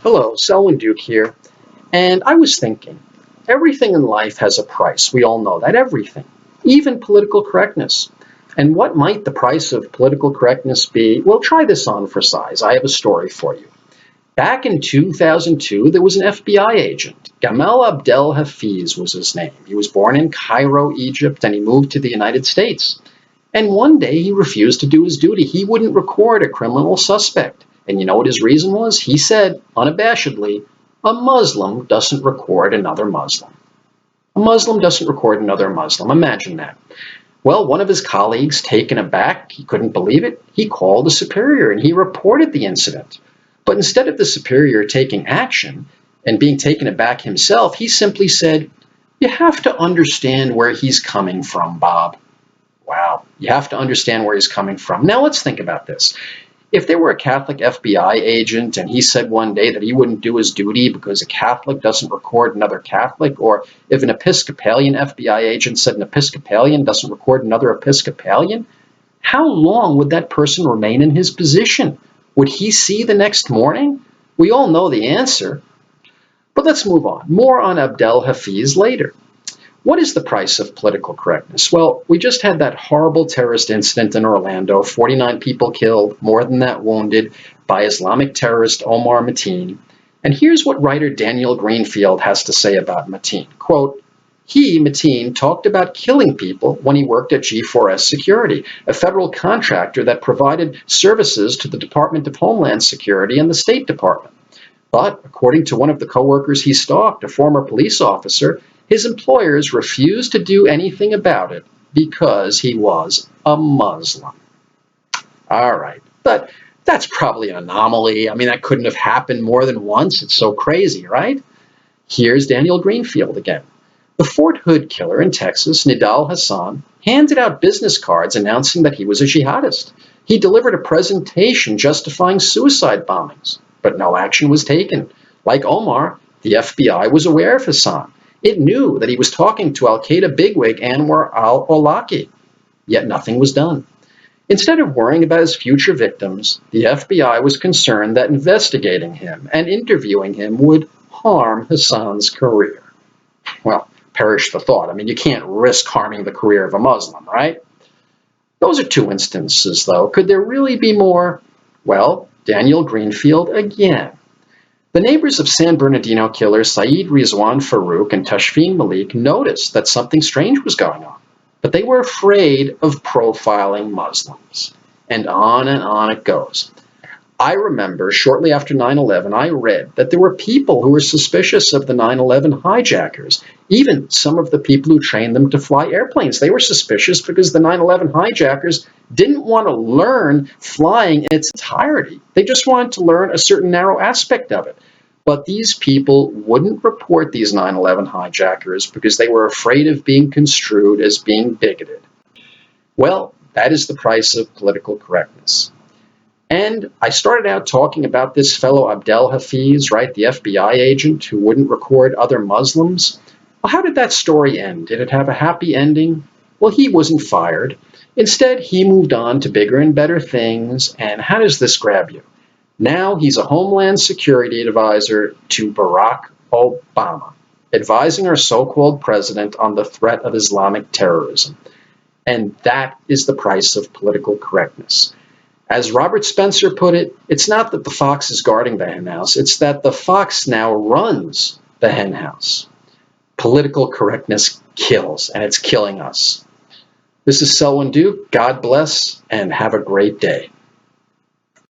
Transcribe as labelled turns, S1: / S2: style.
S1: Hello, Selwyn here, and I was thinking, everything in life has a price. We all know that, everything, even political correctness. And what might the price of political correctness be? Well, try this on for size. I have a story for you. Back in 2002, there was an FBI agent. Gamal Abdel Hafiz was his name. He was born in Cairo, Egypt, and he moved to the United States. And one day he refused to do his duty. He wouldn't record a criminal suspect. And you know what his reason was? He said, unabashedly, a Muslim doesn't record another Muslim. A Muslim doesn't record another Muslim. Imagine that. Well, one of his colleagues, taken aback, he couldn't believe it, he called the superior and he reported the incident. But instead of the superior taking action and being taken aback himself, he simply said, "You have to understand where he's coming from, Bob." Wow, you have to understand where he's coming from. Now let's think about this. If there were a Catholic FBI agent and he said one day that he wouldn't do his duty because a Catholic doesn't record another Catholic, or if an Episcopalian FBI agent said an Episcopalian doesn't record another Episcopalian, how long would that person remain in his position? Would he see the next morning? We all know the answer. But let's move on. More on Abdel Hafiz later. What is the price of political correctness? Well, we just had that horrible terrorist incident in Orlando, 49 people killed, more than that wounded, by Islamic terrorist Omar Mateen. And here's what writer Daniel Greenfield has to say about Mateen. Quote, he, Mateen, talked about killing people when he worked at G4S Security, a federal contractor that provided services to the Department of Homeland Security and the State Department. But according to one of the coworkers he stalked, a former police officer, his employers refused to do anything about it because he was a Muslim. All right, but that's probably an anomaly. I mean, that couldn't have happened more than once. It's so crazy, right? Here's Daniel Greenfield again. The Fort Hood killer in Texas, Nidal Hassan, handed out business cards announcing that he was a jihadist. He delivered a presentation justifying suicide bombings, but no action was taken. Like Omar, the FBI was aware of Hassan. It knew that he was talking to al-Qaeda bigwig Anwar al-Awlaki, yet nothing was done. Instead of worrying about his future victims, the FBI was concerned that investigating him and interviewing him would harm Hassan's career. Well, perish the thought. I mean, you can't risk harming the career of a Muslim, right? Those are two instances, though. Could there really be more? Well, Daniel Greenfield again. The neighbors of San Bernardino killer Saeed Rizwan Farouk and Tashfeen Malik noticed that something strange was going on, but they were afraid of profiling Muslims. And on it goes. I remember shortly after 9/11, I read that there were people who were suspicious of the 9/11 hijackers, even some of the people who trained them to fly airplanes. They were suspicious because the 9/11 hijackers didn't want to learn flying in its entirety. They just wanted to learn a certain narrow aspect of it. But these people wouldn't report these 9/11 hijackers because they were afraid of being construed as being bigoted. Well, that is the price of political correctness. And I started out talking about this fellow Abdel Hafiz, right, the FBI agent who wouldn't record other Muslims. Well, how did that story end? Did it have a happy ending? Well, he wasn't fired. Instead, he moved on to bigger and better things. And how does this grab you? Now he's a Homeland Security advisor to Barack Obama, advising our so-called president on the threat of Islamic terrorism. And that is the price of political correctness. As Robert Spencer put it, it's not that the fox is guarding the henhouse, it's that the fox now runs the henhouse. Political correctness kills, and it's killing us. This is Selwyn Duke. God bless, and have a great day.